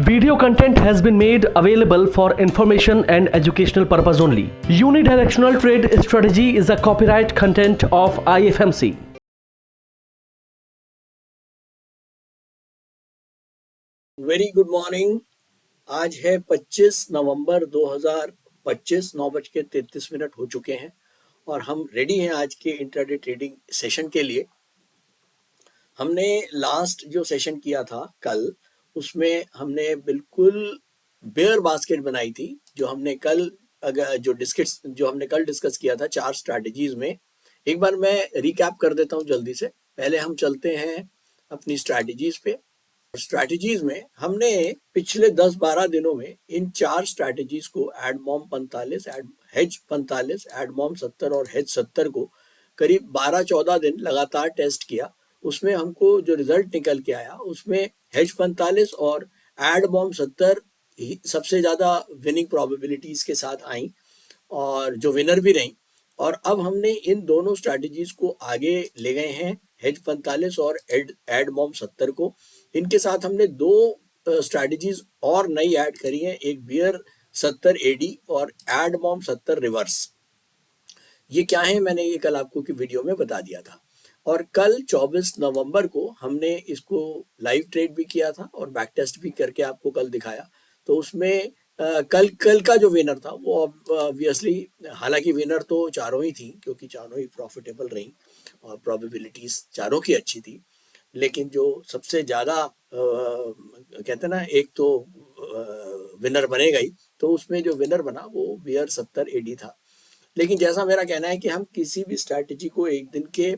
Video content has been made available for information and educational purpose only. Unidirectional trade strategy is a copyright content of IFMC. Very good morning. आज है 25 नवंबर 2025, 9:33 हो चुके हैं और हम ready हैं आज के इंट्राडे ट्रेडिंग सेशन के लिए। हमने लास्ट जो सेशन किया था कल, उसमें हमने बिल्कुल बेयर बास्केट बनाई थी। जो हमने कल डिस्कस किया था 4 स्ट्रैटेजीज में। एक बार मैं रिकैप कर देता हूं जल्दी से। पहले हम चलते हैं अपनी स्ट्रैटेजीज पे। स्ट्रैटेजीज में हमने पिछले 10-12 दिनों में इन 4 स्ट्रैटेजीज को एडमॉम 45, हेज 45, एडमॉम 70 और हेज 70 को करीब 12-14 दिन लगातार टेस्ट किया। उसमें हमको जो रिजल्ट निकल के आया, उसमें हेज 45 और एडमॉम 70 सबसे ज्यादा विनिंग प्रोबेबिलिटीज के साथ आई और जो विनर भी रही। और अब हमने इन दोनों स्ट्रैटेजीज को आगे ले गए हैं, हेज 45 और एडमॉम 70 को। इनके साथ हमने 2 स्ट्रैटेजीज और नई ऐड करी हैं, एक बियर 70 एडी और एडमॉम 70 रिवर्स। ये क्या है, मैंने ये कल आपको की वीडियो में बता दिया था। और कल 24 नवंबर को हमने इसको लाइव ट्रेड भी किया था और बैक टेस्ट भी करके आपको कल दिखाया। तो उसमें कल का जो विनर था वो ऑब्वियसली, हालांकि विनर तो चारों ही थी क्योंकि चारों ही प्रॉफिटेबल रही और प्रोबेबिलिटीज चारों की अच्छी थी। लेकिन जो सबसे ज्यादा कहते हैं ना, एक तो विनर बनेगा ही, तो उसमें जो विनर बना वो बियर 70 एडी था। लेकिन जैसा मेरा कहना है कि हम किसी भी स्ट्रैटेजी को एक दिन के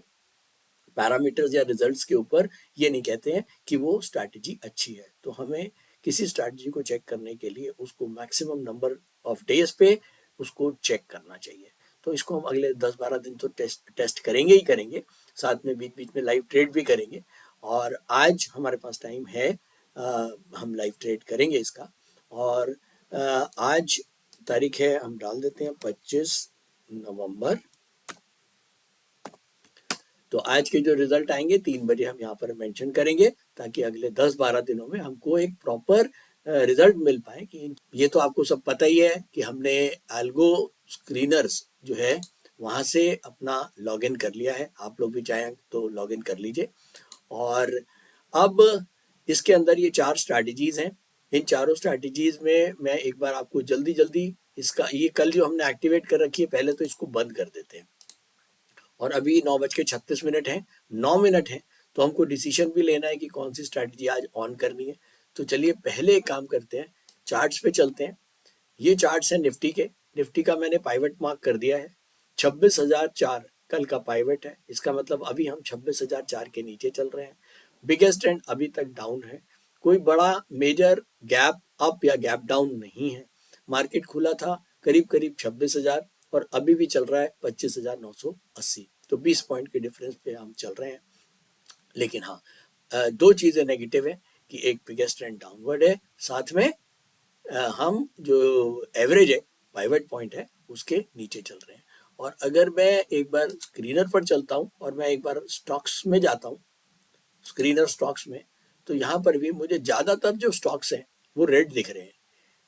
पैरामीटर्स या रिजल्ट्स के ऊपर ये नहीं कहते हैं कि वो स्ट्रैटेजी अच्छी है। तो हमें किसी स्ट्रैटेजी को चेक करने के लिए उसको मैक्सिमम नंबर ऑफ डेज पे उसको चेक करना चाहिए। तो इसको हम अगले 10-12 दिन तो टेस्ट करेंगे ही करेंगे, साथ में बीच बीच में लाइव ट्रेड भी करेंगे। और आज हमारे पास टाइम है, हम लाइव ट्रेड करेंगे इसका। और आज तारीख है, हम डाल देते हैं 25 नवंबर। तो आज के जो रिजल्ट आएंगे 3 बजे हम यहाँ पर मेंशन करेंगे, ताकि अगले 10-12 दिनों में हमको एक प्रॉपर रिजल्ट मिल पाए। कि ये तो आपको सब पता ही है कि हमने एल्गो स्क्रीनर्स जो है वहां से अपना लॉगिन कर लिया है। आप लोग भी चाहें तो लॉगिन कर लीजिए। और अब इसके अंदर ये 4 स्ट्रैटेजीज हैं। इन चारों स्ट्रैटेजीज में मैं एक बार आपको जल्दी इसका, ये कल जो हमने एक्टिवेट कर रखी है, पहले तो इसको बंद कर देते हैं। और अभी 9:36 है, 9 मिनट है, तो हमको डिसीजन भी लेना है कि कौन सी स्ट्रैटेजी आज ऑन करनी है। तो चलिए पहले एक काम करते हैं, चार्ट्स पे चलते हैं। ये चार्ट्स हैं निफ्टी के। निफ्टी का मैंने पाइवट मार्क कर दिया है, 26,004 कल का पाइवट है। इसका मतलब अभी हम 26,004 के नीचे चल रहे हैं। बिगेस्ट ट्रेंड अभी तक डाउन है, कोई बड़ा मेजर गैप अप या गैप डाउन नहीं है। मार्केट खुला था करीब 26,000 और अभी भी चल रहा है 25,980। तो 20 पॉइंट के डिफरेंस पे हम चल रहे हैं। लेकिन हाँ, 2 चीजें नेगेटिव है कि एक बिगेस्ट ट्रेंड डाउनवर्ड है, साथ में हम जो एवरेज है, पाइवट पॉइंट है, उसके नीचे चल रहे हैं। और अगर मैं एक बार स्क्रीनर पर चलता हूं और मैं एक बार स्टॉक्स में जाता हूं, स्क्रीनर स्टॉक्स में, तो यहाँ पर भी मुझे ज्यादातर जो स्टॉक्स हैं वो रेड दिख रहे हैं।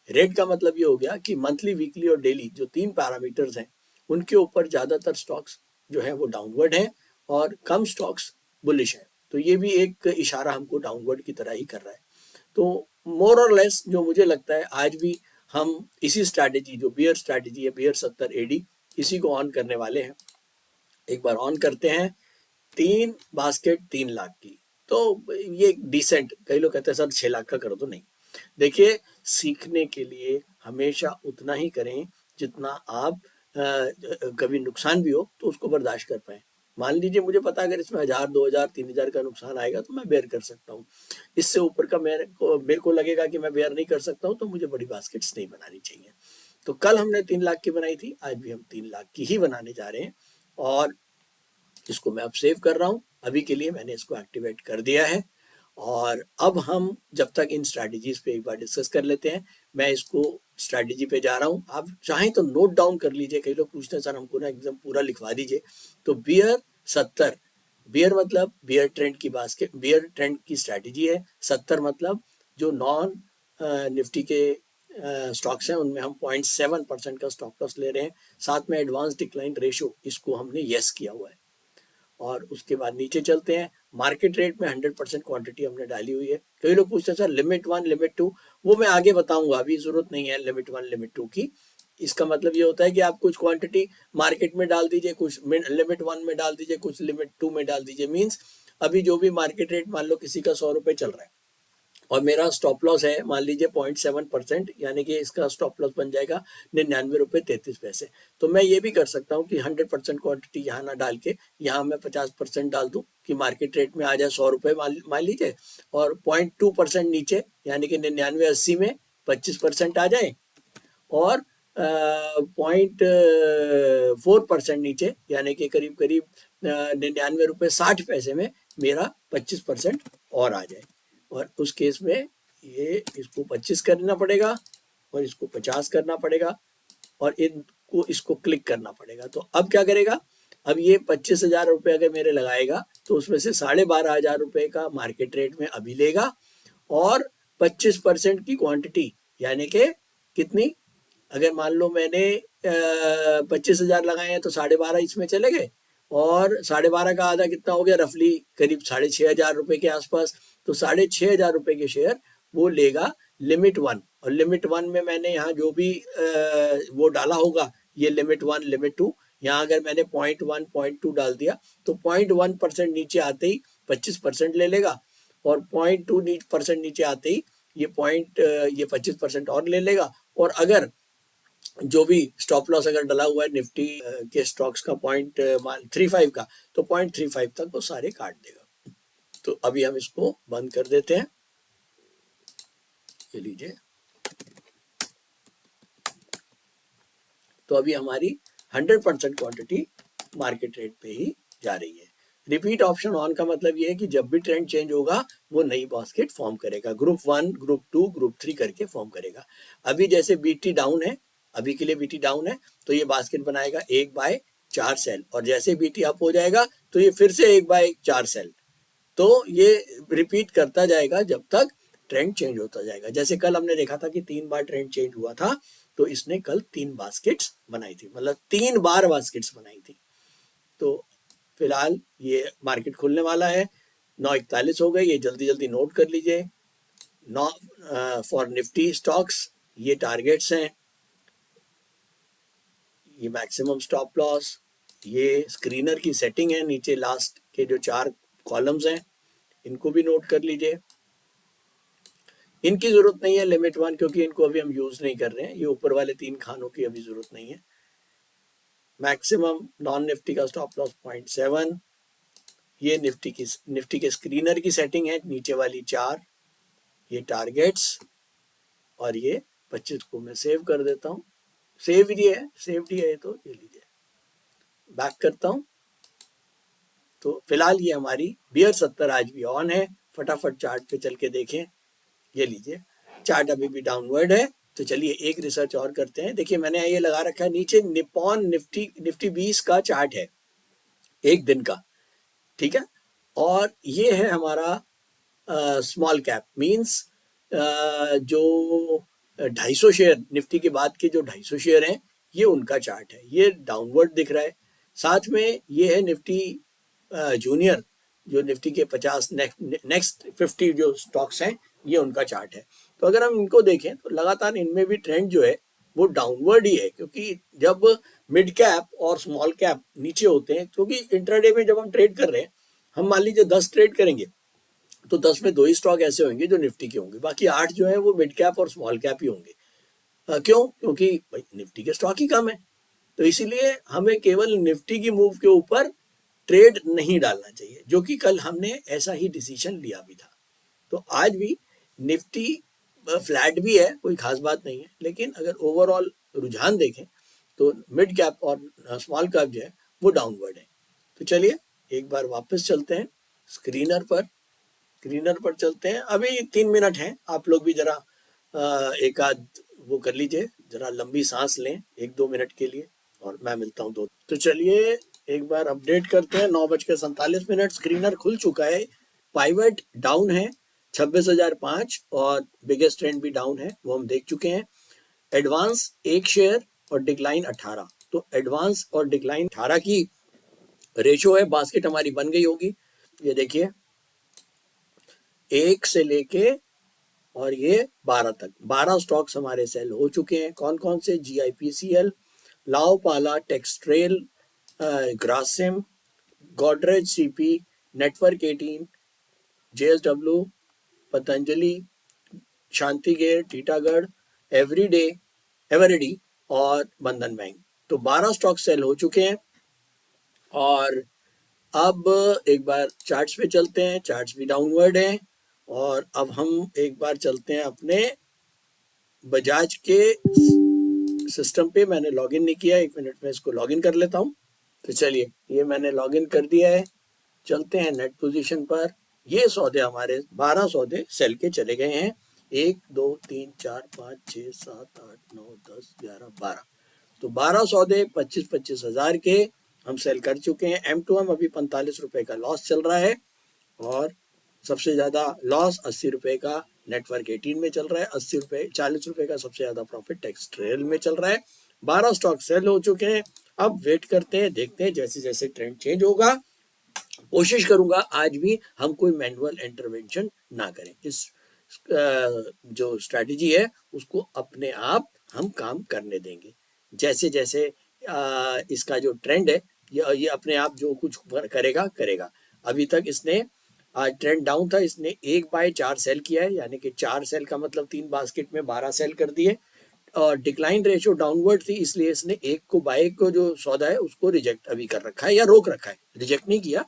रेड का मतलब ये हो गया कि मंथली, वीकली और डेली जो 3 पैरामीटर्स हैं, उनके ऊपर ज्यादातर स्टॉक्स जो है वो डाउनवर्ड हैं और कम स्टॉक्स बुलिश हैं। तो ये भी एक इशारा हमको डाउनवर्ड की तरह ही कर रहा है। तो मोर और लेस जो मुझे लगता है, आज भी हम इसी स्ट्रैटेजी, जो बियर स्ट्रैटेजी है, बियर 70 एडी, इसी को ऑन करने वाले हैं। एक बार ऑन करते हैं। 3 बास्केट 3 लाख की, तो ये डिसेंट। कई लोग कहते हैं सर 6 लाख का करो, तो नहीं। देखिए, सीखने के लिए हमेशा उतना ही करें जितना आप कभी नुकसान भी हो तो उसको बर्दाश्त कर पाए। मान लीजिए मुझे पता अगर इसमें 1000, 2000, 3000 का नुकसान आएगा तो मैं बेयर कर सकता हूँ। इससे ऊपर का मेरे को लगेगा कि मैं बेयर नहीं कर सकता हूँ, तो मुझे बड़ी बास्केट्स नहीं बनानी चाहिए। तो कल हमने 3 लाख की बनाई थी, आज भी हम 3 लाख की ही बनाने जा रहे हैं। और इसको मैं अब सेव कर रहा हूँ। अभी के लिए मैंने इसको एक्टिवेट कर दिया है। और अब हम जब तक इन स्ट्रैटेजीज पे एक बार डिस्कस कर लेते हैं। मैं इसको स्ट्रैटेजी पे जा रहा हूँ, आप चाहें तो नोट डाउन कर लीजिए। कई लोग पूछते हैं सर हमको ना एकदम पूरा लिखवा दीजिए। तो बियर 70, बियर मतलब बियर ट्रेंड की बास्केट, बियर ट्रेंड की स्ट्रैटेजी है। 70 मतलब जो नॉन निफ्टी के स्टॉक्स हैं उनमें हम 0.7% का स्टॉप लॉस ले रहे हैं, साथ में एडवांस डिक्लाइन रेशियो इसको हमने येस किया हुआ है। और उसके बाद नीचे चलते हैं, मार्केट रेट में 100% क्वांटिटी हमने डाली हुई है। कई लोग पूछते हैं सर लिमिट 1 लिमिट 2, वो मैं आगे बताऊंगा, अभी जरूरत नहीं है लिमिट 1 लिमिट 2 की। इसका मतलब ये होता है कि आप कुछ क्वांटिटी मार्केट में डाल दीजिए, कुछ लिमिट 1 में डाल दीजिए, कुछ लिमिट 2 में डाल दीजिए। मीन्स अभी जो भी मार्केट रेट मान लो किसी का 100 रुपये चल रहा है और मेरा स्टॉप लॉस है मान लीजिए 0.7%, यानी कि इसका स्टॉप लॉस बन जाएगा 99 रुपये 33 पैसे। तो मैं ये भी कर सकता हूँ कि 100% क्वांटिटी यहाँ ना डाल के यहाँ मैं 50% डाल दूँ कि मार्केट रेट में आ जाए 100 रुपये मान लीजिए, और 0.2% नीचे यानी कि 99.80 में 25% आ जाए, और 0.4% नीचे यानी कि करीब करीब 99 रुपये 60 पैसे में मेरा 25% और आ जाए। और उस केस में ये इसको 25 करना पड़ेगा और इसको 50 करना पड़ेगा और इनको इसको क्लिक करना पड़ेगा। तो अब क्या करेगा, अब ये 25,000 रुपये अगर मेरे लगाएगा तो उसमें से 12,500 रुपये का मार्केट रेट में अभी लेगा और 25% की क्वांटिटी यानी कि कितनी, अगर मान लो मैंने 25,000 लगाए हैं तो 12,500 इसमें चले गए और 12,500 का आधा कितना हो गया, रफली करीब 6,500 रुपये के आसपास। तो 6,500 रुपये के शेयर वो लेगा लिमिट 1, और लिमिट 1 में मैंने यहाँ जो भी वो डाला होगा ये लिमिट 1 लिमिट 2, यहाँ अगर मैंने 0.1 0.2 डाल दिया तो 0.1% नीचे आते ही 25% ले लेगा और 0.2% नीचे आते ही ये 25% और ले लेगा। और अगर जो भी स्टॉप लॉस अगर डला हुआ है निफ्टी के स्टॉक्स का 0.35 का, तो 0.35 तक वो सारे काट देगा। तो अभी हम इसको बंद कर देते हैं, ये लीजिए। तो अभी हमारी 100% क्वांटिटी मार्केट रेट पे ही जा रही है। रिपीट ऑप्शन ऑन का मतलब ये है कि जब भी ट्रेंड चेंज होगा वो नई बास्केट फॉर्म करेगा, ग्रुप 1 ग्रुप 2 ग्रुप 3 करके फॉर्म करेगा। अभी जैसे बीटी डाउन है, अभी के लिए बीटी डाउन है तो ये बास्केट बनाएगा 1/4 सेल, और जैसे बीटी अप हो जाएगा तो ये फिर से 1/4 सेल। तो ये रिपीट करता जाएगा जब तक ट्रेंड चेंज होता जाएगा। जैसे कल हमने देखा था कि 3 बार ट्रेंड चेंज हुआ था, तो इसने कल 3 बास्केट्स बनाई थी, मतलब 3 बार बास्केट्स बनाई थी। तो फिलहाल ये मार्केट खुलने वाला है, 9:41 हो गए, ये जल्दी जल्दी नोट कर लीजिए। फॉर निफ्टी स्टॉक्स ये टारगेट्स हैं, ये मैक्सिमम स्टॉप लॉस, ये स्क्रीनर की सेटिंग है, नीचे लास्ट के जो 4 कॉलम्स हैं इनको भी नोट कर लीजिए। इनकी जरूरत नहीं है लिमिट 1, क्योंकि इनको अभी हम यूज नहीं कर रहे हैं, ये ऊपर वाले 3 खानों की अभी जरूरत नहीं है। मैक्सिमम नॉन निफ्टी का स्टॉप लॉस 0.7, ये निफ्टी के स्क्रीनर की सेटिंग है, नीचे वाली 4, ये टारगेट्स, और ये 25 को मैं सेव कर देता हूँ। सेव दिया है तो ये लीजिए, बैक करता हूँ। तो फिलहाल ये हमारी बियर 70 आज भी ऑन है। फटाफट चार्ट पे चल के देखें, ये लीजिए चार्ट अभी भी डाउनवर्ड है। तो चलिए एक रिसर्च और करते हैं। देखिए मैंने ये लगा रखा है नीचे, निप्पॉन निफ्टी 20 का चार्ट है एक दिन का, ठीक है, और ये है हमारा स्मॉल कैप, मींस जो 250 शेयर निफ्टी के बाद के जो 250 शेयर हैं ये उनका चार्ट है, ये डाउनवर्ड दिख रहा है। साथ में ये है निफ्टी जूनियर, जो निफ्टी के 50 नेक्स्ट 50 जो स्टॉक्स हैं ये उनका चार्ट है। तो अगर हम इनको देखें तो लगातार इनमें भी ट्रेंड जो है वो डाउनवर्ड ही है, क्योंकि जब मिड कैप और स्मॉल कैप नीचे होते हैं, क्योंकि इंट्राडे में जब हम ट्रेड कर रहे हैं, हम मान लीजिए 10 ट्रेड करेंगे तो 10 में 2 ही स्टॉक ऐसे होंगे जो निफ्टी के होंगे, बाकी 8 जो है वो मिड कैप और स्मॉल कैप ही होंगे। क्यों? क्योंकि भाई निफ्टी के स्टॉक ही कम है, तो इसीलिए हमें केवल निफ्टी की मूव के ऊपर ट्रेड नहीं डालना चाहिए, जो कि कल हमने ऐसा ही डिसीजन लिया भी था। तो आज भी निफ्टी फ्लैट भी है, कोई खास बात नहीं है, लेकिन अगर ओवरऑल रुझान देखें तो मिड कैप और स्मॉल कैप जो है वो डाउनवर्ड है। तो चलिए एक बार वापस चलते हैं स्क्रीनर पर चलते हैं। अभी 3 मिनट हैं, आप लोग भी जरा एक आध वो कर लीजिए, जरा लंबी सांस लें 1-2 मिनट के लिए, और मैं मिलता हूँ 2। तो चलिए एक बार अपडेट करते हैं। 9:47 स्क्रीनर खुल चुका है, पाइवट डाउन है, 26,005 और बिगेस्ट ट्रेंड भी डाउन है, वो हम देख चुके हैं। एडवांस 1 शेयर और डिक्लाइन 18, तो एडवांस और डिक्लाइन 18 की रेशो है, बास्केट हमारी बन गई होगी। ये देखिए 1 से लेके और ये 12 तक 12 स्टॉक्स हमारे सेल हो चुके हैं। कौन कौन से? GIPCL, La Opala, Texrail, Grasim, Godrej CP, network 18, JSW, Patanjali, Shanthi Gears, Titagarh, everyday, Eveready और बंधन बैंक। तो 12 स्टॉक सेल हो चुके हैं। और अब एक बार चार्ट्स पे चलते हैं, चार्ट्स भी डाउनवर्ड हैं। और अब हम एक बार चलते हैं अपने बजाज के सिस्टम पे। मैंने लॉगिन नहीं किया, 1 मिनट में इसको लॉगिन कर लेता हूँ। तो चलिए, ये मैंने लॉगिन कर दिया है। चलते हैं नेट पोजीशन पर। ये सौदे हमारे 12 सौदे सेल के चले गए हैं। 1 2 3 4 5 6 7 8 9 10 11 12, तो 12 सौदे 25-25 हजार के हम सेल कर चुके हैं। M2M अभी 45 रुपए का लॉस चल रहा है और सबसे ज्यादा लॉस 80 रुपए का नेटवर्क 18 में चल रहा है। 80 रुपए 40 रुपए का सबसे ज्यादा प्रॉफिट टेक्सट्रेल में चल रहा है। 12 स्टॉक सेल हो चुके हैं। अब वेट करते हैं, देखते हैं जैसे जैसे ट्रेंड चेंज होगा। कोशिश करूंगा आज भी हम कोई मैनुअल इंटरवेंशन ना करें। इस जो स्ट्रैटेजी है उसको अपने आप हम काम करने देंगे। जैसे जैसे इसका जो ट्रेंड है ये अपने आप जो कुछ करेगा करेगा। अभी तक इसने आज ट्रेंड डाउन था, इसने 1 बाय 4 सेल किया है, यानी कि 4 सेल का मतलब 3 बास्केट में 12 सेल कर दिए। और डिक्लाइन रेशियो डाउनवर्ड थी, इसलिए इसने एक को बाय को जो सौदा है उसको रिजेक्ट अभी कर रखा है या रोक रखा है, रिजेक्ट नहीं किया।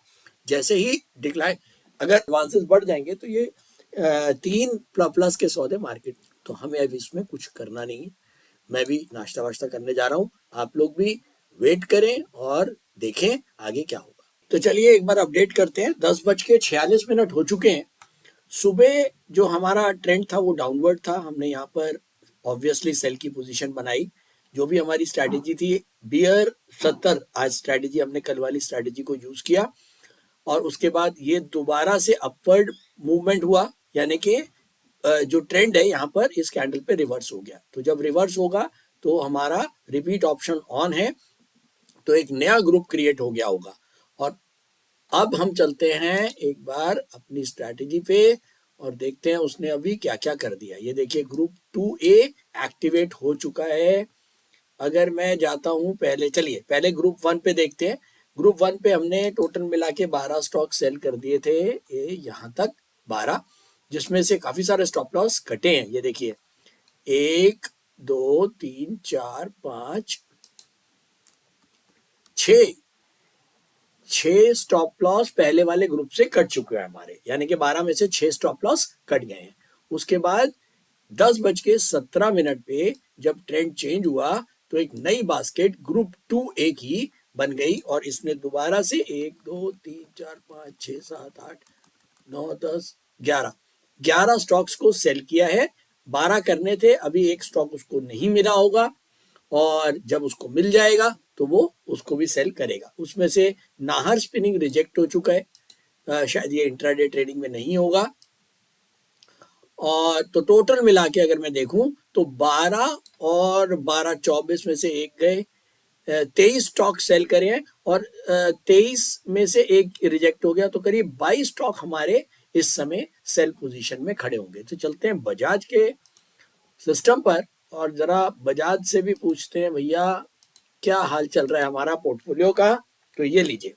जैसे ही डिक्लाइन अगर एडवांसेस बढ़ जाएंगे तो ये 3 प्लस के सौदे मार्केट, तो हमें अभी इसमें कुछ करना नहीं है। मैं भी नाश्ता वाश्ता करने जा रहा हूँ, आप लोग भी वेट करें और देखें आगे क्या होगा। तो चलिए एक बार अपडेट करते हैं। 10:46 हो चुके हैं। सुबह जो हमारा ट्रेंड था वो डाउनवर्ड था। हमने यहाँ पर ऑब्वियसली सेल की पोजीशन बनाई। जो भी हमारी स्ट्रैटेजी थी बियर 70, आज स्ट्रैटेजी हमने कल वाली स्ट्रैटेजी को यूज किया और उसके बाद ये दोबारा से अपवर्ड मूवमेंट हुआ, यानी कि जो ट्रेंड है यहाँ पर इस कैंडल पे रिवर्स हो गया। तो जब रिवर्स होगा तो हमारा रिपीट ऑप्शन ऑन है, तो एक नया ग्रुप क्रिएट हो गया होगा। और अब हम चलते हैं एक बार अपनी स्ट्रैटेजी पे और देखते हैं उसने अभी क्या क्या कर दिया। ये देखिए ग्रुप 2A एक्टिवेट हो चुका है। अगर मैं जाता हूं पहले, चलिए पहले ग्रुप 1 पे देखते हैं। ग्रुप 1 पे हमने टोटल मिला के 12 स्टॉक सेल कर दिए थे, ये यहाँ तक 12, जिसमें से काफी सारे स्टॉप लॉस कटे हैं। ये देखिए 1 2 3 4 5 6 स्टॉप लॉस पहले वाले ग्रुप से कट चुके हैं हमारे, यानी कि 12 में से 6 स्टॉप लॉस कट गए हैं। उसके बाद 10:17 पे जब ट्रेंड चेंज हुआ तो एक नई बास्केट ग्रुप 2A की बन गई और इसने दोबारा से 1 2 3 4 5 6 7 8 9 10 11 स्टॉक्स को सेल किया है। 12 करने थे, अभी एक स्टॉक उसको नहीं मिला होगा और जब उसको मिल जाएगा तो वो उसको भी सेल करेगा। उसमें से नाहर स्पिनिंग रिजेक्ट हो चुका है, शायद ये इंट्राडे ट्रेडिंग में नहीं होगा। और तो टोटल मिला के अगर मैं देखूं तो 12 और 12 24 में से एक गए, 23 स्टॉक सेल करे हैं और 23 में से एक रिजेक्ट हो गया, तो करीब 22 स्टॉक हमारे इस समय सेल पोजीशन में खड़े होंगे। तो चलते हैं बजाज के सिस्टम पर और जरा बजाज से भी पूछते हैं भैया क्या हाल चल रहा है हमारा पोर्टफोलियो का। तो ये लीजिए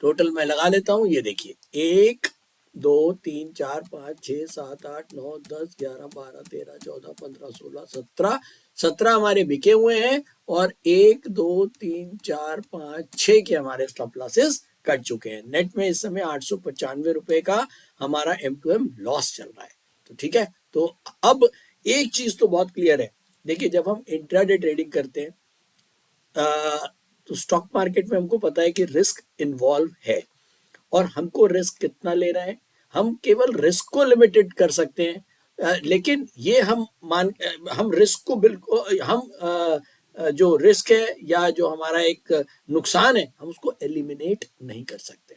टोटल मैं लगा लेता हूं। ये देखिए 1 2 3 4 5 6 7 8 9 10 11 12 13 14 15 16 17 हमारे बिके हुए हैं और 1 2 3 4 5 6 के हमारे स्टॉप लॉसेस कट चुके हैं। नेट में इस समय 895 रुपए का हमारा M2M लॉस चल रहा है। तो ठीक है, तो अब एक चीज तो बहुत क्लियर है। देखिए जब हम इंट्राडे ट्रेडिंग करते हैं तो स्टॉक मार्केट में हमको पता है कि रिस्क इन्वॉल्व है और हमको रिस्क कितना लेना है। हम केवल रिस्क को लिमिटेड कर सकते हैं, लेकिन ये हम रिस्क को बिल्कुल जो रिस्क है या जो हमारा एक नुकसान है हम उसको एलिमिनेट नहीं कर सकते।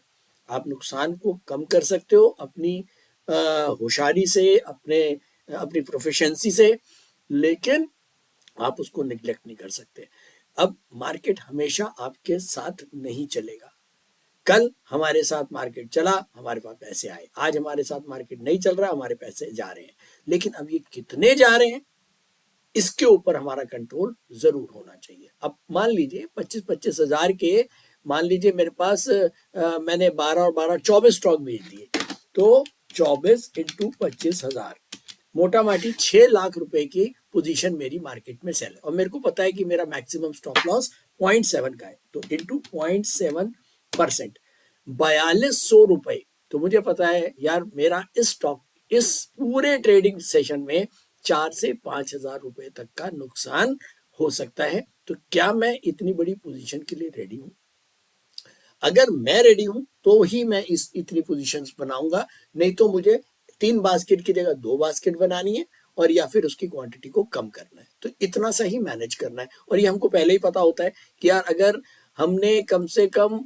आप नुकसान को कम कर सकते हो अपनी होशियारी से, अपनी प्रोफिशिएंसी से, लेकिन आप उसको निगलेक्ट नहीं कर सकते। अब मार्केट हमेशा आपके साथ नहीं चलेगा। कल हमारे साथ मार्केट चला, हमारे पास पैसे आए, आज हमारे साथ मार्केट नहीं चल रहा, हमारे पैसे जा रहे हैं। लेकिन अब ये कितने जा रहे हैं, इसके ऊपर हमारा कंट्रोल जरूर होना चाहिए। अब मान लीजिए 25-25 हजार के, मान लीजिए मेरे पास मैंने 12 और 12 24 स्टॉक बेच दिए, तो 24 इंटू 25,000, मोटा माटी 6 लाख रुपए की पोजीशन मेरी मार्केट में सेल है, और मेरे को पता है कि मेरा मैक्सिमम स्टॉप लॉस 0.7 का है, तो इंटू 0.7%, 4200 रुपए। तो मुझे पता है यार, मेरा इस स्टॉक, इस पूरे ट्रेडिंग सेशन में 4 से 5,000 रुपए तक का नुकसान हो सकता है। तो क्या मैं इतनी बड़ी पोजीशन के लिए रेडी हूं? अगर मैं रेडी हूं तो ही मैं इतनी पोजीशंस बनाऊंगा, नहीं तो मुझे 3 बास्केट की जगह 2 बास्केट बनानी है, और या फिर उसकी क्वांटिटी को कम करना है। तो इतना सा ही मैनेज करना है, और ये हमको पहले ही पता होता है कि यार अगर हमने कम से कम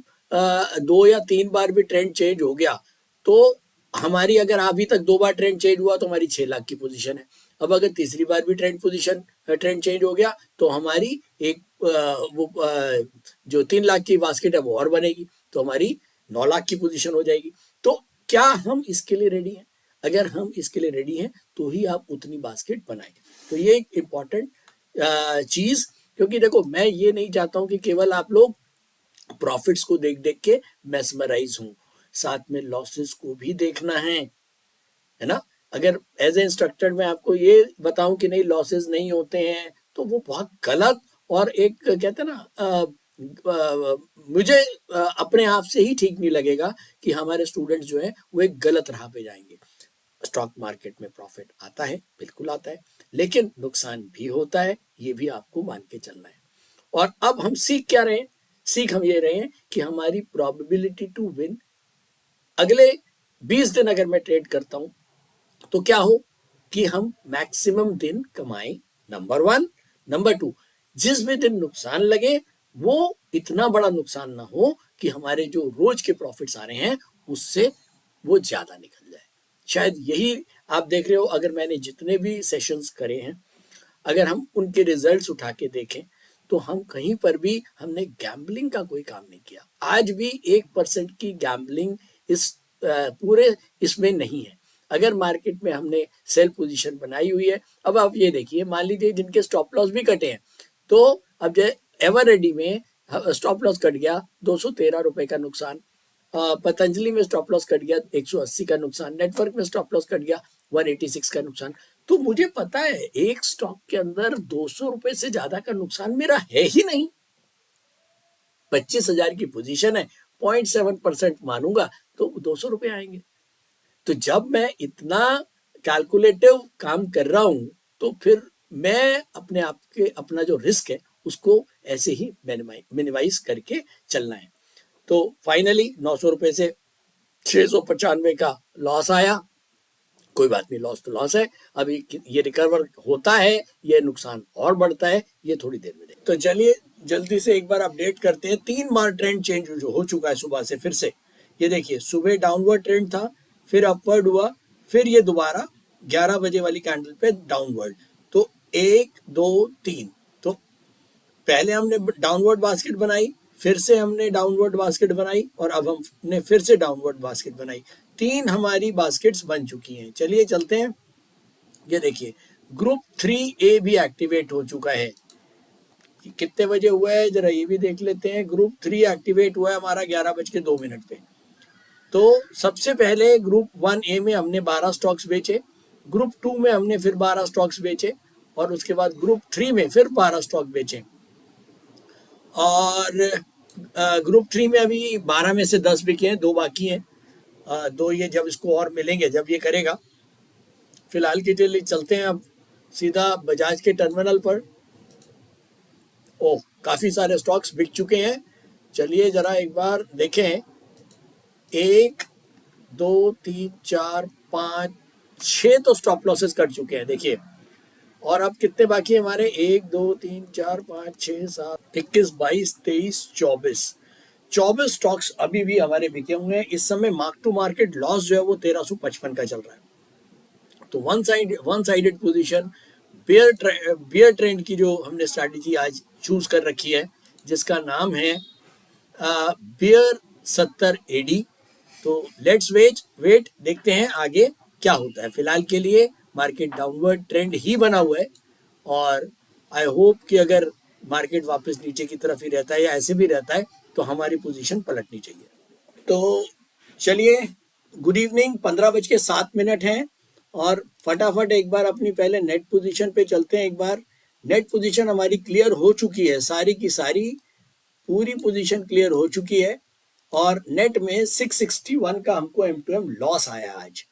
2 या 3 बार भी ट्रेंड चेंज हो गया, तो हमारी, अगर अभी तक 2 बार ट्रेंड चेंज हुआ तो हमारी 6 लाख की पोजीशन है। अब अगर तीसरी बार भी ट्रेंड चेंज हो गया तो हमारी एक जो 3 लाख की बास्केट है वो और बनेगी, तो हमारी 9 लाख की पोजीशन हो जाएगी। तो क्या हम इसके लिए रेडी हैं? अगर हम इसके लिए रेडी हैं तो ही आप उतनी बास्केट बनाएंगे। तो ये एक इम्पॉर्टेंट चीज, क्योंकि देखो, मैं ये नहीं चाहता हूं कि केवल आप लोग प्रॉफिट्स को देख देख के मेस्मराइज हों, साथ में लॉसेस को भी देखना है ना। अगर एज ए इंस्ट्रक्टर मैं आपको ये बताऊं कि नहीं, लॉसेस नहीं होते हैं, तो वो बहुत गलत, और एक कहते हैं ना, मुझे अपने आप से ही ठीक नहीं लगेगा कि हमारे स्टूडेंट्स जो हैं वो एक गलत राह पे जाएंगे। स्टॉक मार्केट में प्रॉफिट आता है, बिल्कुल आता है, लेकिन नुकसान भी होता है, ये भी आपको मान के चलना है। और अब हम सीख क्या रहे हैं? सीख हम ये रहे हैं कि हमारी प्रोबेबिलिटी टू विन, अगले 20 दिन अगर मैं ट्रेड करता हूं तो क्या हो कि हम मैक्सिमम दिन कमाएं, नंबर 1। नंबर 2, जिस भी दिन नुकसान लगे वो इतना बड़ा नुकसान ना हो कि हमारे जो रोज के प्रॉफिट्स आ रहे हैं उससे वो ज्यादा निकल जाए। शायद यही आप देख रहे हो, अगर मैंने जितने भी सेशंस करे हैं, अगर हम उनके रिजल्ट्स उठा के देखें तो हम कहीं पर भी हमने गैम्बलिंग का कोई काम नहीं किया। आज भी 1% की गैम्बलिंग इस पूरे इसमें नहीं है। अगर मार्केट में हमने सेल पोजीशन बनाई हुई है, अब आप ये देखिए, मान लीजिए जिनके स्टॉप लॉस भी कटे हैं, तो अब जो एवर रेडी में स्टॉप लॉस कट गया 213 रुपए का नुकसान, पतंजलि में स्टॉप लॉस कट गया 180 का नुकसान, नेटवर्क में स्टॉप लॉस कट गया 186 का नुकसान। तो मुझे पता है एक स्टॉक के अंदर 200 रुपए से ज्यादा का नुकसान मेरा है ही नहीं। 25,000 की पोजीशन है, 0.7% मानूंगा तो 200 रुपए आएंगे। तो जब मैं इतना कैलकुलेटिव काम कर रहा हूं, तो फिर मैं अपने आप के, अपना जो रिस्क है उसको ऐसे ही मिनिमाइज करके चलना है। तो फाइनली 900 रुपए से 695 का लॉस आया, कोई बात नहीं, लॉस तो लॉस है, अभी ये रिकवर होता है, ये नुकसान और बढ़ता है, ये थोड़ी देर में। तो चलिए जल्दी से एक बार अपडेट करते हैं। 3 बार ट्रेंड चेंज जो हो चुका है सुबह से फिर से। ये देखिए, सुबह डाउनवर्ड ट्रेंड था, फिर अपवर्ड हुआ, फिर ये दोबारा 11 बजे वाली कैंडल पे डाउनवर्ड। तो 1 2 3, तो पहले हमने डाउनवर्ड बास्केट बनाई, फिर से हमने डाउनवर्ड बास्केट बनाई, और अब हमने फिर से डाउनवर्ड बास्केट बनाई। 3 हमारी बास्केट्स बन चुकी हैं। चलिए चलते हैं। ये देखिए, ग्रुप 3A भी एक्टिवेट हो चुका है। कितने बजे हुआ है जरा ये भी देख लेते हैं। ग्रुप 3 एक्टिवेट हुआ है हमारा 11:02 पे। तो सबसे पहले ग्रुप 1A में हमने 12 स्टॉक्स बेचे, ग्रुप 2 में हमने फिर 12 स्टॉक्स बेचे, और उसके बाद ग्रुप 3 में फिर 12 स्टॉक बेचे, और ग्रुप 3 में अभी 12 में से 10 बिके हैं, 2 बाकी हैं। 2 ये जब इसको और मिलेंगे, जब ये करेगा। फिलहाल के लिए चलते हैं अब सीधा बजाज के टर्मिनल पर। ओह, काफी सारे स्टॉक्स बिक चुके हैं। चलिए जरा एक बार देखें। 1 2 3 4 5 6 तो स्टॉप लॉसेस कट चुके हैं, देखिए। और अब कितने बाकी है हमारे? 1 2 3 4 5 6 7 21 22 23 24। 24 स्टॉक्स अभी भी हमारे बिके हुए हैं। इस समय मार्क टू मार्केट लॉस जो है वो 1355 का चल रहा है। तो one sided position bear trend की जो हमने स्ट्रैटेजी आज चूज कर रखी है, जिसका नाम है बियर 70 एडी। तो लेट्स वेट देखते हैं आगे क्या होता है। फिलहाल के लिए मार्केट डाउनवर्ड ट्रेंड ही बना हुआ है और आई होप कि अगर मार्केट वापस नीचे की तरफ ही रहता है या ऐसे भी रहता है तो हमारी पोजीशन पलटनी चाहिए। तो चलिए, गुड इवनिंग, 15:07 हैं और फटाफट एक बार अपनी पहले नेट पोजीशन पे चलते हैं। एक बार नेट पोजीशन हमारी क्लियर हो चुकी है, सारी की सारी पूरी पोजीशन क्लियर हो चुकी है और नेट में 661 का हमको M2M लॉस आया आज।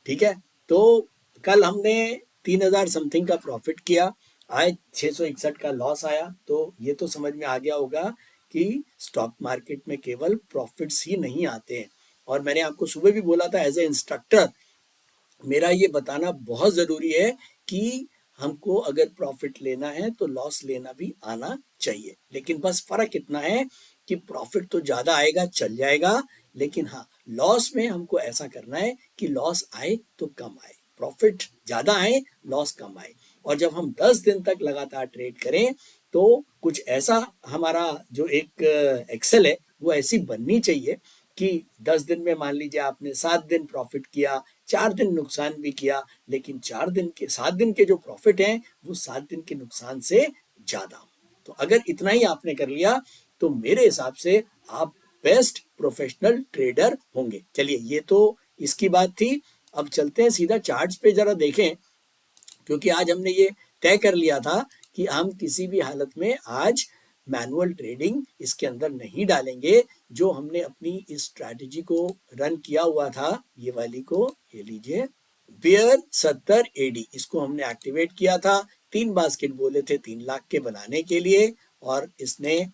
ठीक है, तो कल हमने 3000 समथिंग का प्रॉफिट किया, आज 661 का लॉस आया। तो ये तो समझ में आ गया होगा कि स्टॉक मार्केट में केवल प्रॉफिट्स ही नहीं आते हैं। और मैंने आपको सुबह भी बोला था, एज ए इंस्ट्रक्टर मेरा ये बताना बहुत जरूरी है कि हमको अगर प्रॉफिट लेना है तो लॉस लेना भी आना चाहिए। लेकिन बस फर्क इतना है कि प्रॉफिट तो ज्यादा आएगा, चल जाएगा, लेकिन हाँ, लॉस में हमको ऐसा करना है कि लॉस आए तो कम आए, प्रॉफिट ज्यादा आए, लॉस कम आए। और जब हम 10 दिन तक लगातार ट्रेड करें तो कुछ ऐसा हमारा जो एक एक्सेल है वो ऐसी बननी चाहिए कि 10 दिन में मान लीजिए आपने 7 दिन प्रॉफिट किया, 4 दिन नुकसान भी किया, लेकिन 7 दिन के जो प्रॉफिट हैं वो 7 दिन के नुकसान से ज्यादा हो। तो अगर इतना ही आपने कर लिया तो मेरे हिसाब से आप बेस्ट प्रोफेशनल ट्रेडर होंगे। चलिए, ये तो इसकी बात थी। अब चलते हैं सीधा चार्ट्स पे, जरा देखें, क्योंकि आज हमने ये तय कर लिया था कि हम किसी भी हालत में आज मैनुअल ट्रेडिंग इसके अंदर नहीं डालेंगे। जो हमने अपनी इस स्ट्रैटेजी को रन किया हुआ था, ये वाली को, ये लीजिए, बियर 70 एडी, इसको हमने एक्टिवेट किया था। 3 बास्केट बोले थे 3 लाख के बनाने के लिए, और इसने,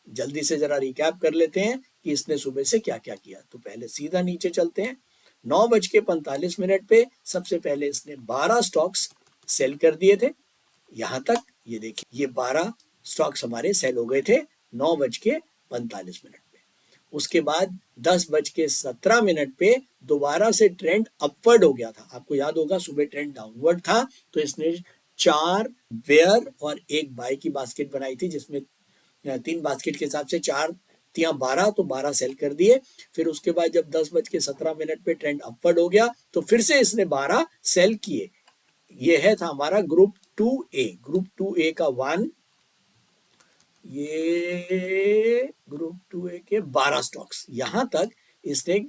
जल्दी से जरा रिकैप कर लेते हैं कि इसने सुबह से क्या क्या किया। तो पहले सीधा नीचे चलते हैं। 9:45 पे सबसे पहले इसने 12 स्टॉक्स सेल कर दिए थे। यहां तक ये देखिए, ये 12 स्टॉक्स हमारे सेल हो गए थे 9:45 पे। उसके बाद 10:17 पे दोबारा से ट्रेंड अपवर्ड हो गया था। आपको याद होगा सुबह ट्रेंड डाउनवर्ड था, तो इसने 4 बेयर और 1 बाय की बास्केट बनाई थी, जिसमें 3 बास्केट के हिसाब से 4 तिया 12, तो 12 सेल कर दिए। फिर उसके बाद जब 10:17 पे ट्रेंड अपवर्ड हो गया तो फिर से इसने 12 सेल किए। ये है था हमारा ग्रुप 2A। ग्रुप 2A का 1, ये ग्रुप 2A के 12 स्टॉक्स, यहां तक इसने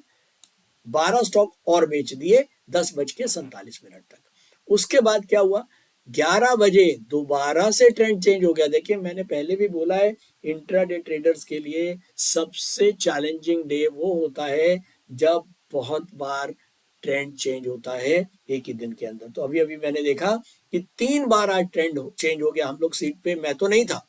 12 स्टॉक और बेच दिए 10:47 तक। उसके बाद क्या हुआ, 11 बजे दोबारा से ट्रेंड चेंज हो गया। देखिए, मैंने पहले भी बोला है, इंट्राडे ट्रेडर्स के लिए सबसे चैलेंजिंग डे वो होता है जब बहुत बार ट्रेंड चेंज होता है एक ही दिन के अंदर। तो अभी अभी मैंने देखा कि 3 बार आज ट्रेंड चेंज हो गया। हम लोग सीट पे, मैं तो नहीं था,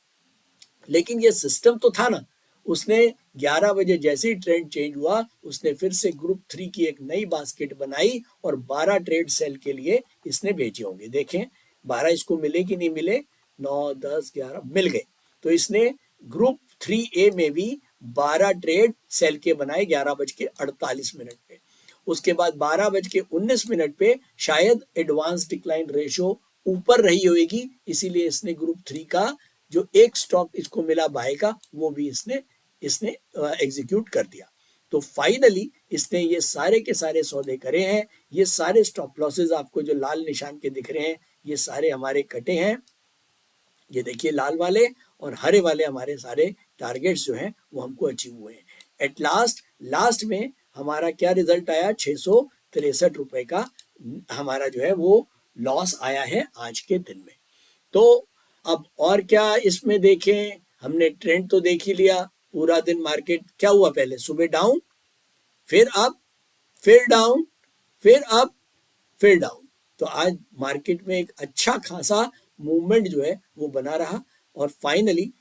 लेकिन ये सिस्टम तो था ना। उसने 11 बजे जैसे ही ट्रेंड चेंज हुआ, उसने फिर से ग्रुप 3 की एक नई बास्केट बनाई और 12 ट्रेड सेल के लिए इसने भेजे होंगे। देखें, 12 इसको मिले कि नहीं मिले, 9, 10, 11 मिल गए। तो इसने ग्रुप 3A में भी 12 ट्रेड सेल के बनाए 11:48 पे। उसके बाद 12:19 पे शायद एडवांस डिक्लाइन रेशो ऊपर रही होगी, इसीलिए इसने ग्रुप 3 का जो एक स्टॉक इसको मिला बाय का, वो भी इसने एग्जीक्यूट कर दिया। तो फाइनली इसने ये सारे के सारे सौदे करे हैं। ये सारे स्टॉप लॉसेस आपको जो लाल निशान के दिख रहे हैं, ये सारे हमारे कटे हैं। ये देखिए, लाल वाले और हरे वाले हमारे सारे टारगेट्स जो हैं वो हमको अचीव हुए हैं। एट लास्ट में हमारा क्या रिजल्ट आया, 663 रुपए का हमारा जो है वो लॉस आया है आज के दिन में। तो अब और क्या इसमें देखें, हमने ट्रेंड तो देख ही लिया। पूरा दिन मार्केट क्या हुआ, पहले सुबह डाउन, फिर अप, फिर डाउन, फिर अप, फिर डाउन। तो आज मार्केट में एक अच्छा खासा मूवमेंट जो है वो बना रहा और फाइनली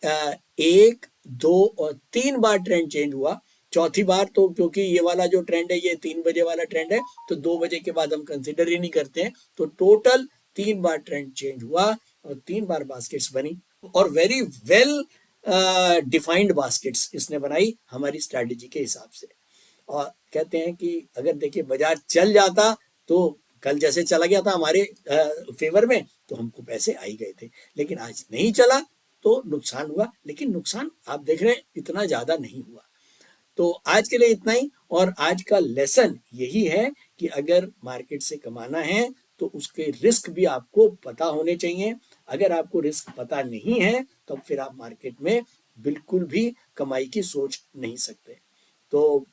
1, 2 और 3 बार ट्रेंड चेंज हुआ। चौथी बार तो, क्योंकि ये वाला जो ट्रेंड है ये 3 बजे वाला ट्रेंड है, तो 2 बजे के बाद हम कंसिडर ही नहीं करते हैं। तो टोटल 3 बार ट्रेंड चेंज हुआ और 3 बार बास्केट्स बनी और वेरी वेल डिफाइंड बास्केट्स इसने बनाई हमारी स्ट्रैटेजी के हिसाब से। और कहते हैं कि अगर देखिए बाजार चल जाता तो कल जैसे चला गया था हमारे फेवर में तो हमको पैसे आ ही गए थे, लेकिन आज नहीं चला तो नुकसान हुआ, लेकिन नुकसान आप देख रहे हैं इतना ज्यादा नहीं हुआ। तो आज के लिए इतना ही, और आज का लेसन यही है कि अगर मार्केट से कमाना है तो उसके रिस्क भी आपको पता होने चाहिए। अगर आपको रिस्क पता नहीं है तो फिर आप मार्केट में बिल्कुल भी कमाई की सोच नहीं सकते। तो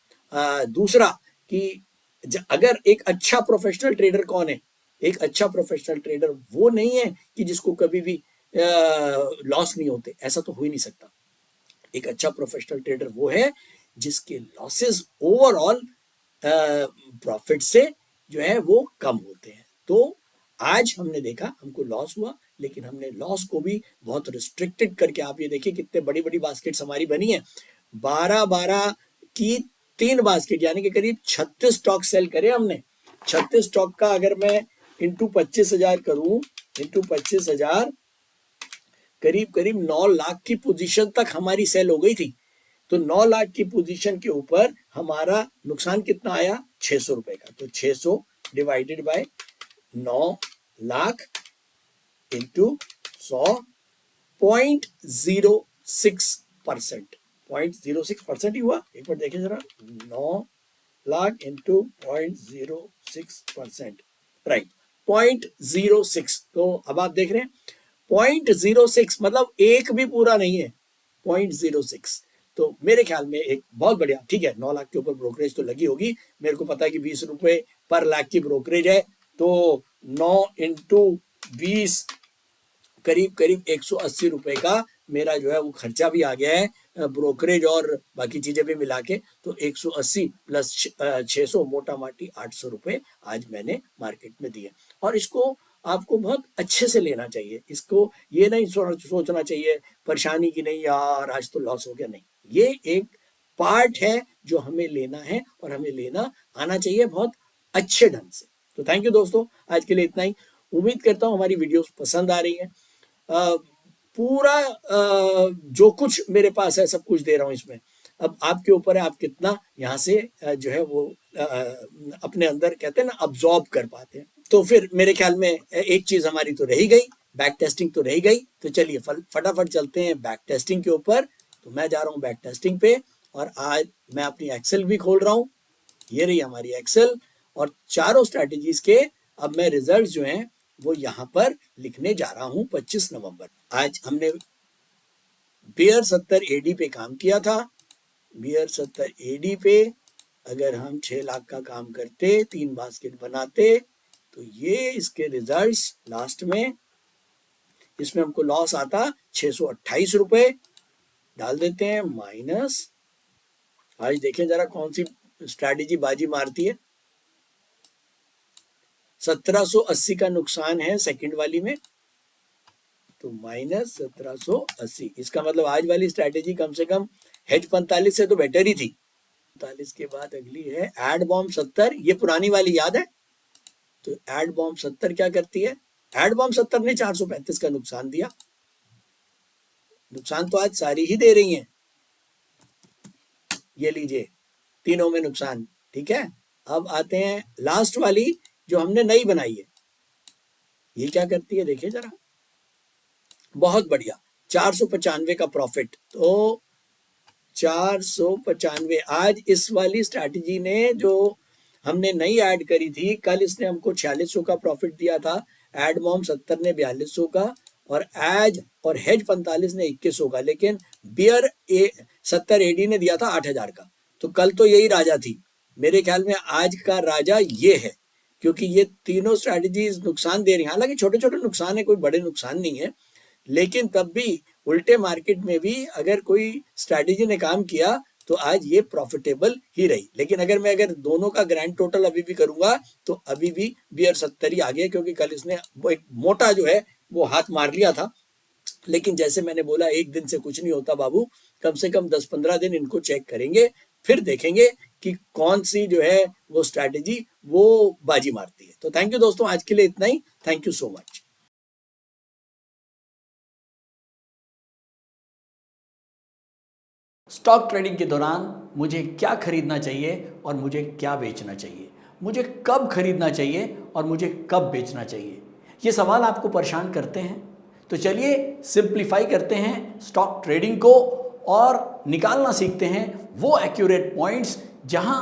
दूसरा कि अगर एक अच्छा प्रोफेशनल ट्रेडर कौन है, एक अच्छा प्रोफेशनल ट्रेडर वो नहीं है कि जिसको कभी भी लॉस नहीं होते, ऐसा तो हो ही नहीं सकता। एक अच्छा प्रोफेशनल ट्रेडर वो है जिसके लॉसेस ओवरऑल प्रॉफिट से जो है वो कम होते हैं। तो आज हमने देखा हमको लॉस हुआ, लेकिन हमने लॉस को भी बहुत रिस्ट्रिक्टेड करके, आप ये देखिए कितने बड़ी बड़ी बास्केट्स हमारी बनी है, 12-12 की 3 बास्केट, यानी कि करीब 36 स्टॉक सेल करे हमने। 36 स्टॉक का अगर मैं इंटू 25,000 करूं, इंटू 25,000 करीब करीब 9 लाख की पोजीशन तक हमारी सेल हो गई थी। तो 9 लाख की पोजीशन के ऊपर हमारा नुकसान कितना आया, 600 रुपए का। तो 600 डिवाइडेड बाय 9 लाख इंटू 100, 0.06%, 0.06% ही हुआ। एक बार देखिए जरा, 9 लाख इंटू 0.06%, राइट, 0.06। तो अब आप देख रहे हैं 0.06 मतलब एक भी पूरा नहीं है, 0.06। तो मेरे ख्याल में एक बहुत बढ़िया, ठीक है 9 लाख के ऊपर ब्रोकरेज तो लगी होगी, मेरे को पता है कि 20 रुपए पर लाख की ब्रोकरेज है, तो 9 इंटू 20 करीब करीब 180 रुपए का मेरा जो है वो खर्चा भी आ गया है, ब्रोकरेज और बाकी चीजें भी मिला के। तो 180 प्लस 600 मोटा माटी 800 रुपए आज मैंने मार्केट में दिए। और इसको आपको बहुत अच्छे से लेना चाहिए, इसको ये नहीं सोचना चाहिए परेशानी की नहीं यार आज तो लॉस हो गया, नहीं, ये एक पार्ट है जो हमें लेना है और हमें लेना आना चाहिए बहुत अच्छे ढंग से। तो थैंक यू दोस्तों, आज के लिए इतना ही। उम्मीद करता हूँ हमारी वीडियोस पसंद आ रही है। पूरा जो कुछ मेरे पास है सब कुछ दे रहा हूँ इसमें। अब आपके ऊपर है आप कितना यहाँ से जो है वो अपने अंदर कहते हैं ना अब्जॉर्ब कर पाते हैं। तो फिर मेरे ख्याल में एक चीज हमारी तो रही गई, बैक टेस्टिंग तो रही गई। तो चलिए फटाफट चलते हैं बैक टेस्टिंग के ऊपर। तो मैं जा रहा हूँ बैक टेस्टिंग पे, और आज मैं अपनी एक्सेल भी खोल रहा हूँ। ये रही हमारी एक्सेल, और चारों स्ट्रैटेजीज के अब मैं रिजल्ट जो हैं वो यहाँ पर लिखने जा रहा हूँ 25 नवंबर। आज हमने बियर 70 एडी पे काम किया था। बियर 70 एडी पे अगर हम 6 लाख का काम करते, 3 बास्केट बनाते, तो ये इसके रिजल्ट्स लास्ट में, इसमें हमको लॉस आता 628 रुपए। डाल देते हैं माइनस। आज देखें जरा कौन सी स्ट्रैटेजी बाजी मारती है। 1780 का नुकसान है सेकंड वाली में, तो माइनस 1780। इसका मतलब आज वाली स्ट्रैटेजी कम से कम हेज 45 से तो बेटर ही थी। 45 के बाद अगली है एड बॉम्ब 70, ये पुरानी वाली याद है। तो एड बॉम्ब 70 क्या करती है, एड बॉम्ब 70 ने 435 का नुकसान दिया। नुकसान तो आज सारी ही दे रही हैं, ये लीजिए तीनों में नुकसान, ठीक है। अब आते हैं लास्ट वाली जो हमने नई बनाई है, ये क्या करती है देखिए जरा, बहुत बढ़िया 495 का प्रॉफिट। तो 495 आज इस वाली स्ट्रैटेजी ने जो हमने नई ऐड करी थी, कल इसने हमको 4600 का प्रॉफिट दिया था, एड मॉम 70 ने 4200 का, और एज और हेज 45 ने 2100 का, लेकिन बियर 70 एडी ने दिया था 8000 का। तो कल तो यही राजा थी, मेरे ख्याल में आज का राजा ये है, क्योंकि ये तीनों स्ट्रैटेजीज नुकसान दे रही हैं। हालांकि छोटे छोटे नुकसान है, कोई बड़े नुकसान नहीं है, लेकिन तब भी उल्टे मार्केट में भी अगर कोई स्ट्रैटेजी ने काम किया तो आज ये प्रॉफिटेबल ही रही। लेकिन अगर दोनों का ग्रैंड टोटल अभी भी करूंगा तो अभी भी बियर 70 ही आ गया, क्योंकि कल इसने वो एक मोटा जो है वो हाथ मार लिया था। लेकिन जैसे मैंने बोला एक दिन से कुछ नहीं होता बाबू, कम से कम 10-15 दिन इनको चेक करेंगे, फिर देखेंगे कि कौन सी जो है वो स्ट्रैटेजी वो बाजी मारती है। तो थैंक यू दोस्तों, आज के लिए इतना ही। Thank you so much. Stock trading के दौरान मुझे क्या खरीदना चाहिए और मुझे क्या बेचना चाहिए, मुझे कब खरीदना चाहिए और मुझे कब बेचना चाहिए, ये सवाल आपको परेशान करते हैं। तो चलिए सिंप्लीफाई करते हैं स्टॉक ट्रेडिंग को और निकालना सीखते हैं वो एक्यूरेट पॉइंट्स जहां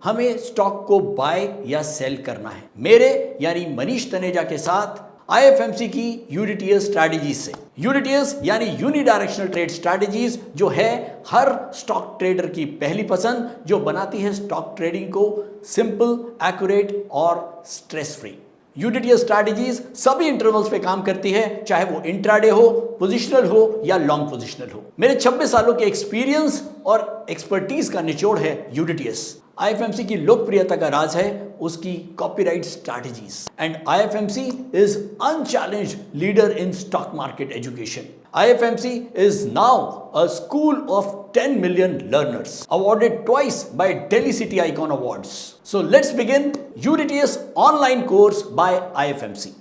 हमें स्टॉक को बाय या सेल करना है। मेरे यानी मनीष तनेजा के साथ IFMC की यूडीटीएस स्ट्रैटेजीज से। यूडीटीएस यानी यूनिडायरेक्शनल ट्रेड स्ट्रैटेजीज, जो है हर स्टॉक ट्रेडर की पहली पसंद, जो बनाती है स्टॉक ट्रेडिंग को सिंपल, एक्यूरेट और स्ट्रेस फ्री। यूडीटीएस स्ट्रैटेजीज सभी इंटरवल्स पे काम करती है, चाहे वो इंट्राडे हो, पोजिशनल हो या लॉन्ग पोजिशनल हो। मेरे 26 सालों के एक्सपीरियंस और एक्सपर्टीज का निचोड़ है यूडीटीएस। IFMC की लोकप्रियता का राज है उसकी copyright strategies, and IFMC is unchallenged leader in stock market education. IFMC is now a school of 10 million learners, awarded twice by Delhi City Icon Awards. So let's begin UDTS online course by IFMC.